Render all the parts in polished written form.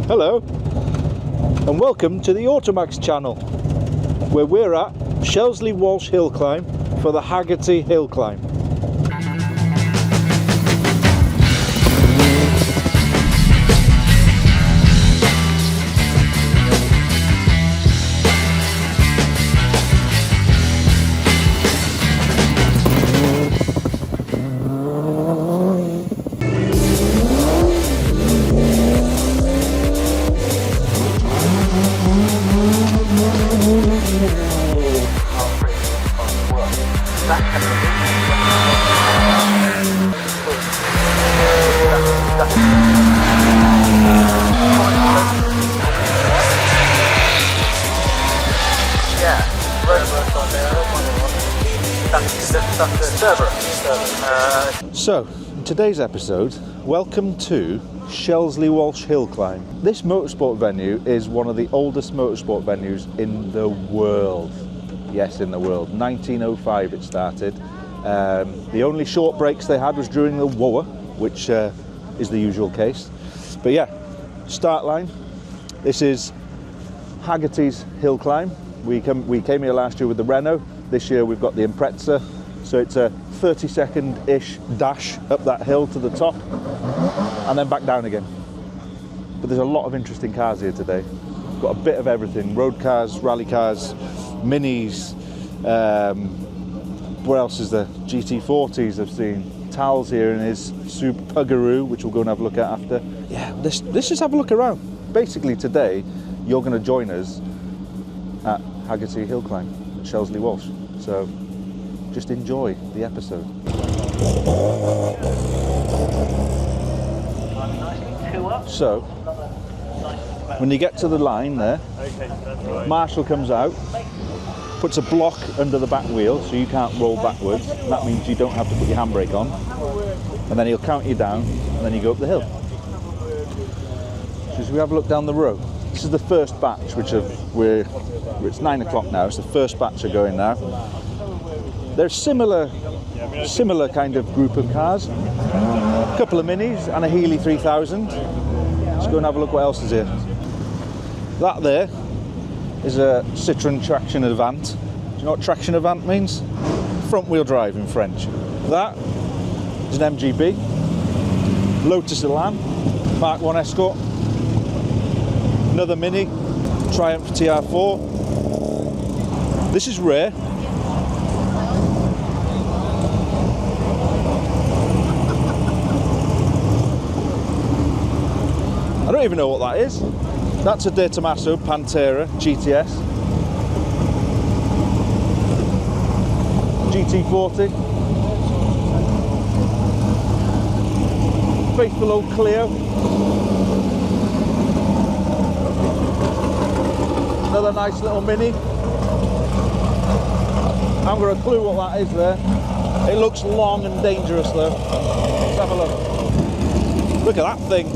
Hello and welcome to the Automax channel, where we're at Shelsley Walsh hill climb for the Hagerty hill climb. So, in today's episode, welcome to Shelsley Walsh hill climb. This motorsport venue is one of the oldest motorsport venues in the world. Yes, in the world. 1905 it started. The only short breaks they had was during the war, which is the usual case. But yeah, start line. This is Hagerty's hill climb. We came here last year with the Renault. This year we've got the Impreza. So it's a 30-second-ish dash up that hill to the top and then back down again. But there's a lot of interesting cars here today. We've got a bit of everything: road cars, rally cars, minis. What else is there? GT40s I've seen. Tal's here in his Subaru, which we'll go and have a look at after. Yeah, let's just have a look around. Basically today, you're going to join us at Hagerty hill climb at Shelsley Walsh. So just enjoy the episode. So, when you get to the line there, Marshall comes out, puts a block under the back wheel so you can't roll backwards. That means you don't have to put your handbrake on. And then he'll count you down, and then you go up the hill. So as we have a look down the road, this is the first batch, it's 9 o'clock now, it's the first batch are going now. There's similar kind of group of cars, a couple of minis and a Healy 3000. Let's go and have a look what else is here. That there is a Citroën Traction Avant. Do you know what Traction Avant means? Front wheel drive in French. That is an MGB, Lotus Elan, Mark 1 Escort, another Mini, Triumph TR4. This is rare. I don't even know what that is. That's a De Tomaso Pantera GTS. GT40. Faithful old Clio. Another nice little Mini. I haven't got a clue what that is there. It looks long and dangerous though. Let's have a look. Look at that thing.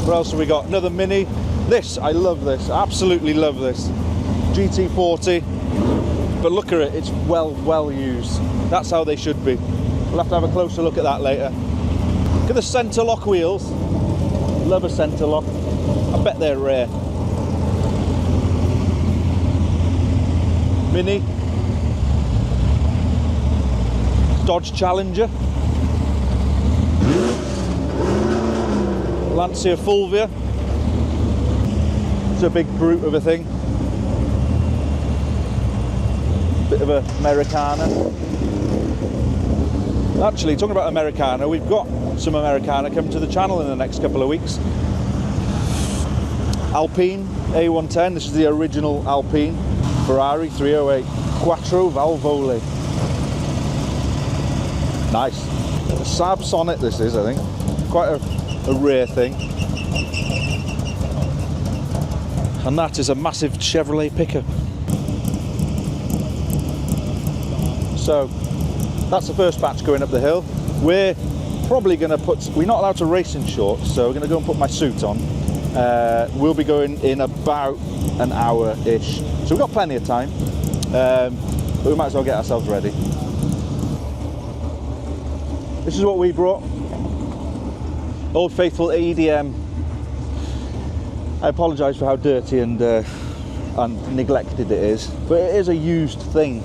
What else have we got? Another Mini. This, I love this. Absolutely love this. GT40. But look at it, it's well used. That's how they should be. We'll have to have a closer look at that later. Look at the centre lock wheels. Love a centre lock. I bet they're rare. Mini. Dodge Challenger. Lancia Fulvia. It's a big brute of a thing. Bit of a Americana. Actually, talking about Americana, we've got some Americana coming to the channel in the next couple of weeks. Alpine A110, this is the original Alpine. Ferrari 308 Quattro Valvole. Nice. A Saab Sonnet this is, I think. Quite a rare thing. And that is a massive Chevrolet pickup. So that's the first batch going up the hill. We're probably going to we're not allowed to race in shorts, so we're going to go and put my suit on. We'll be going in about an hour-ish. So we've got plenty of time, but we might as well get ourselves ready. This is what we brought. Old faithful EDM. I apologise for how dirty and neglected it is, but it is a used thing.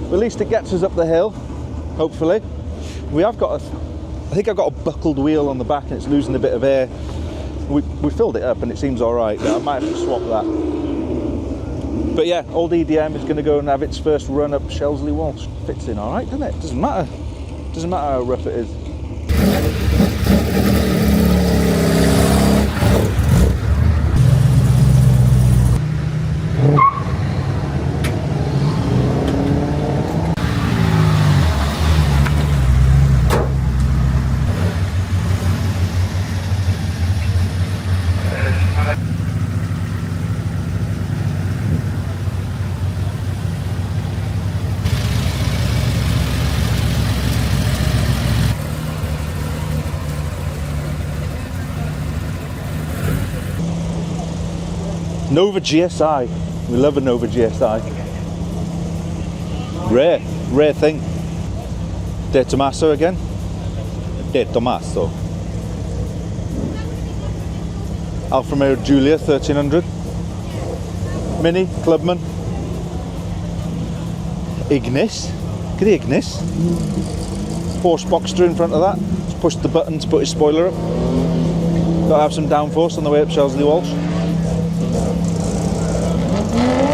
But at least it gets us up the hill, hopefully. We have got I think I've got a buckled wheel on the back and it's losing a bit of air. We filled it up and it seems alright, but I might have to swap that. But yeah, old EDM is going to go and have its first run up Shelsley Walsh. Fits in alright, doesn't it? Doesn't matter how rough it is. Nova GSI. We love a Nova GSI. Rare thing. De Tomaso again. De Tomaso. Alfa Romeo Giulia 1300. Mini Clubman. Ignis. Look at the Ignis. Porsche Boxster in front of that. Just push the button to put his spoiler up. Got to have some downforce on the way up Shelsley Walsh.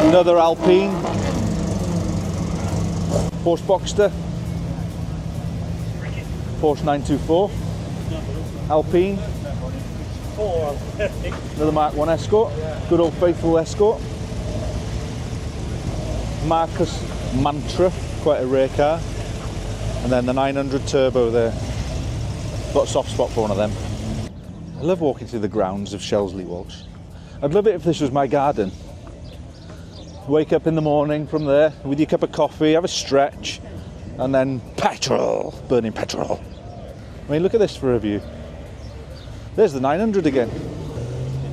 Another Alpine, Porsche Boxster, Porsche 924, Alpine, another Mark 1 Escort, good old faithful Escort, Marcus Mantra, quite a rare car, and then the 900 Turbo there. Got a soft spot for one of them. I love walking through the grounds of Shelsley Walsh. I'd love it if this was my garden. Wake up in the morning from there with your cup of coffee, have a stretch, and then petrol, burning petrol. I mean, look at this for a view. There's the 900 again.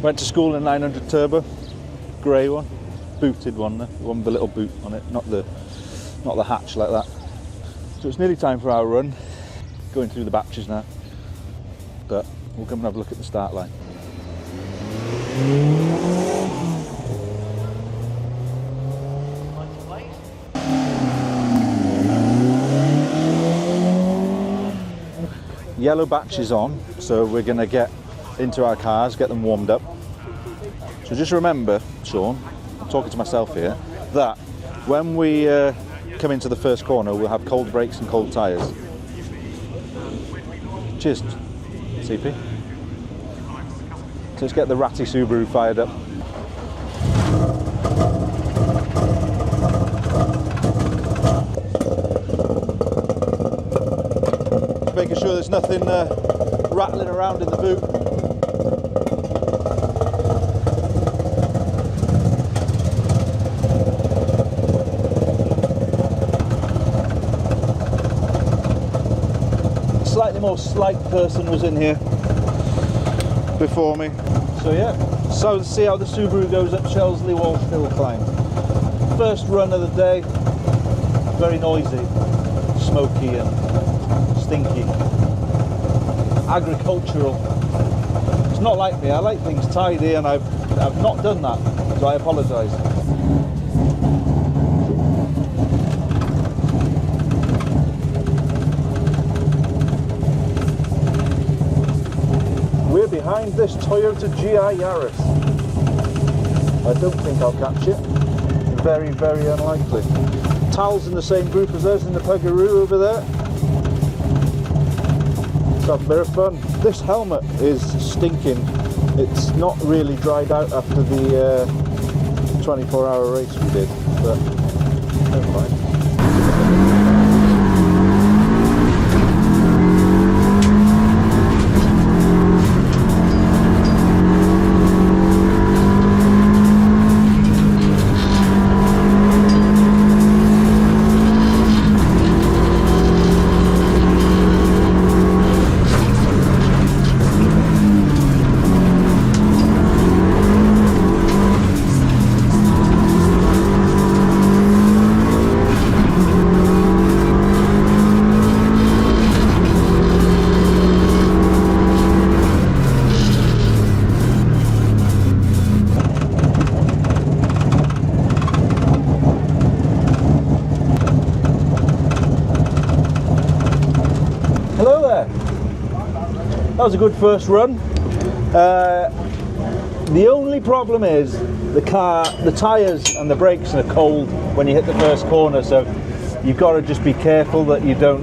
Went to school in 900 Turbo, grey one, booted one, the one with the little boot on it, not the hatch like that. So it's nearly time for our run. Going through the batches now, but we'll come and have a look at the start line. Yellow batch is on, so we're going to get into our cars, get them warmed up. So just remember, Sean, I'm talking to myself here, that when we come into the first corner, we'll have cold brakes and cold tyres. Cheers, CP. So let's get the ratty Subaru fired up. Making sure there's nothing rattling around in the boot. A slightly more slight person was in here before me. So yeah, so let's see how the Subaru goes up Shelsley Walsh hill climb. First run of the day, very noisy, smoky and stinky, agricultural. It's not like me. I like things tidy, and I've not done that, so I apologise. We're behind this Toyota GI Yaris. I don't think I'll catch it. Very, very unlikely. Tal's in the same group as us in the Puggaroo over there. Let's have a bit of fun. This helmet is stinking. It's not really dried out after the 24-hour race we did, but never mind. that was a good first run. The only problem is the tyres and the brakes are cold when you hit the first corner, so you've got to just be careful that you don't.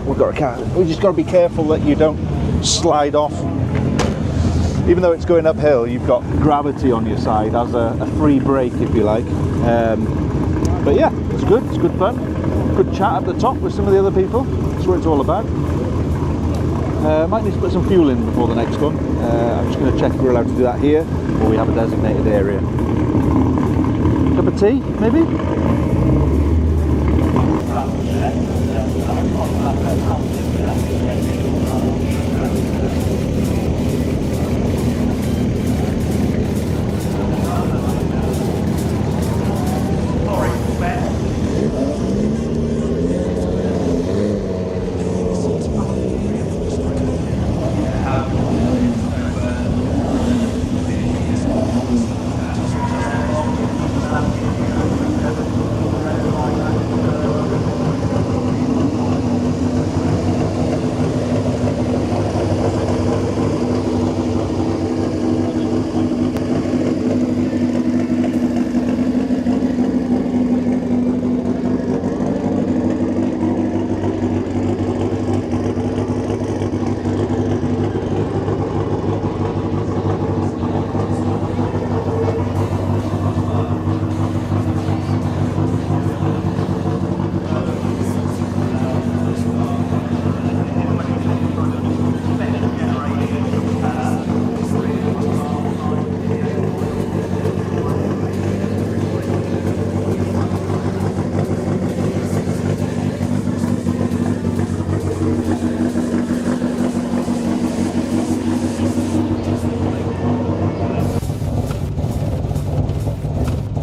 We've got a car. We just got to be careful that you don't slide off. Even though it's going uphill, you've got gravity on your side as a free brake, if you like. But yeah, it's good. It's good fun. Good chat at the top with some of the other people. That's what it's all about. Might need to put some fuel in before the next one. I'm just going to check if we're allowed to do that here, or we have a designated area. Cup of tea, maybe?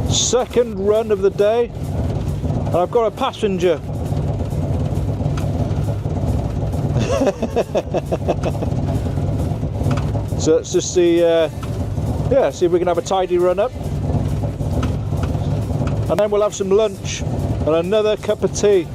Second run of the day, and I've got a passenger. So let's just see, see if we can have a tidy run up, and then we'll have some lunch and another cup of tea.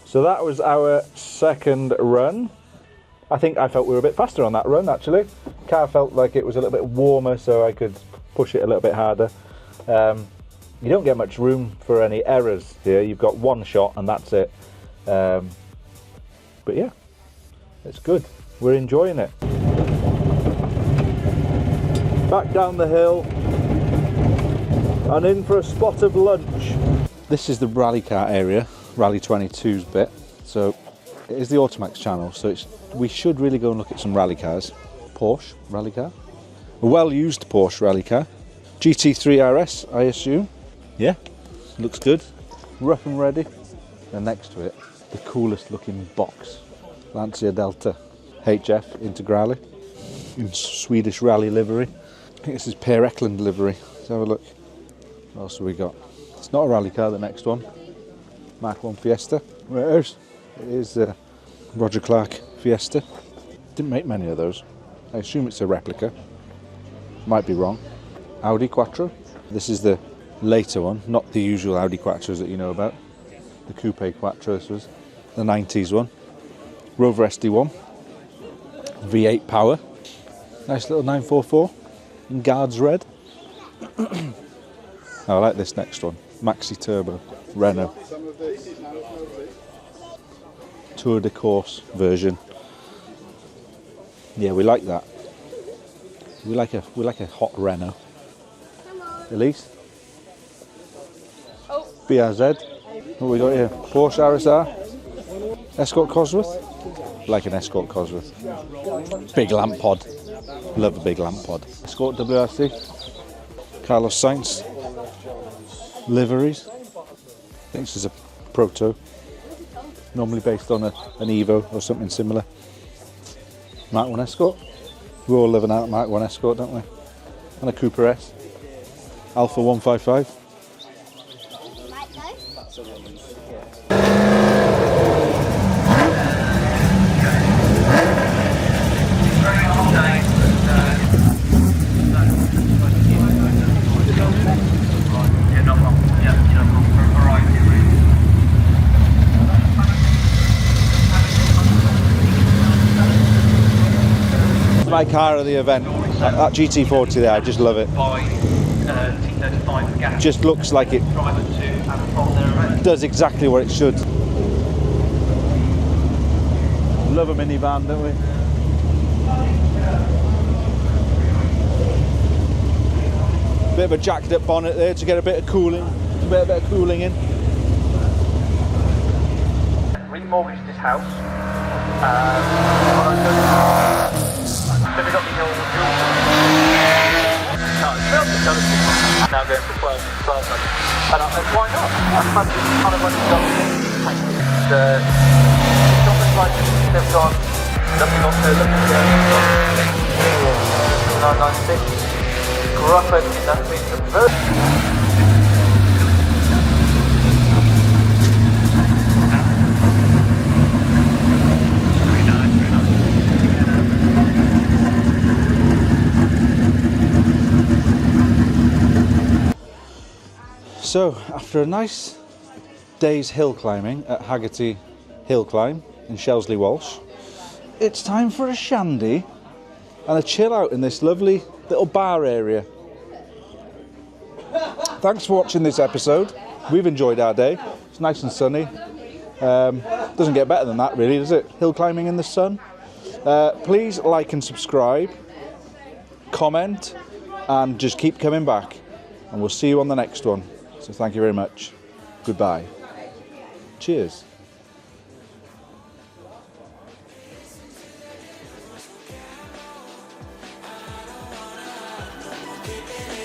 So that was our second run. I think I felt we were a bit faster on that run actually. Car felt like it was a little bit warmer, so I could push it a little bit harder. You don't get much room for any errors here. You've got one shot and that's it. But yeah, it's good. We're enjoying it. Back down the hill and in for a spot of lunch. This is the rally car area. Rally 22's bit, so it is the Automax channel, so we should really go and look at some rally cars. Porsche rally car, a well-used Porsche rally car, GT3 RS, I assume. Yeah, looks good, rough and ready. And next to it, the coolest looking box, Lancia Delta HF Integrale in Swedish rally livery. I think this is Per Eklund livery. Let's have a look. What else have we got? It's not a rally car, the next one. Mark 1 Fiesta. Where it is Roger Clark Fiesta. Didn't make many of those. I assume it's a replica. Might be wrong. Audi Quattro. This is the later one, not the usual Audi Quattros that you know about. The Coupe Quattro, this was. The 90s one. Rover SD1. V8 power. Nice little 944 in Guards red. I like this next one. Maxi Turbo. Renault. Tour de Course version. Yeah, we like that. We like a hot Renault. Elise? Oh. BRZ. What we got here? Porsche RSR. Escort Cosworth. Like an Escort Cosworth. Big lamp pod. Love a big lamp pod. Escort WRC. Carlos Sainz. Liveries. I think this is a Proto. Normally based on an Evo or something similar. Mark 1 Escort. We're all living out a Mark 1 Escort, don't we? And a Cooper S. Alpha 155. My car of the event, that GT40 there, I just love it. Just looks like it does exactly what it should. Love a minivan, don't we? Bit of a jacked up bonnet there to get a bit of cooling, in. Remortgaged this house. Got the old now going for 12 months. And I said, why not? That's kind of what it's done. It's almost like they've got nothing on there, looking at 996. Gruff everything, that means the very. So, after a nice day's hill climbing at Hagerty Hill Climb in Shelsley Walsh, it's time for a shandy and a chill out in this lovely little bar area. Thanks for watching this episode. We've enjoyed our day. It's nice and sunny. Doesn't get better than that really, does it? Hill climbing in the sun. Please like and subscribe, comment, and just keep coming back. And we'll see you on the next one. So thank you very much. Goodbye. Cheers. Keep it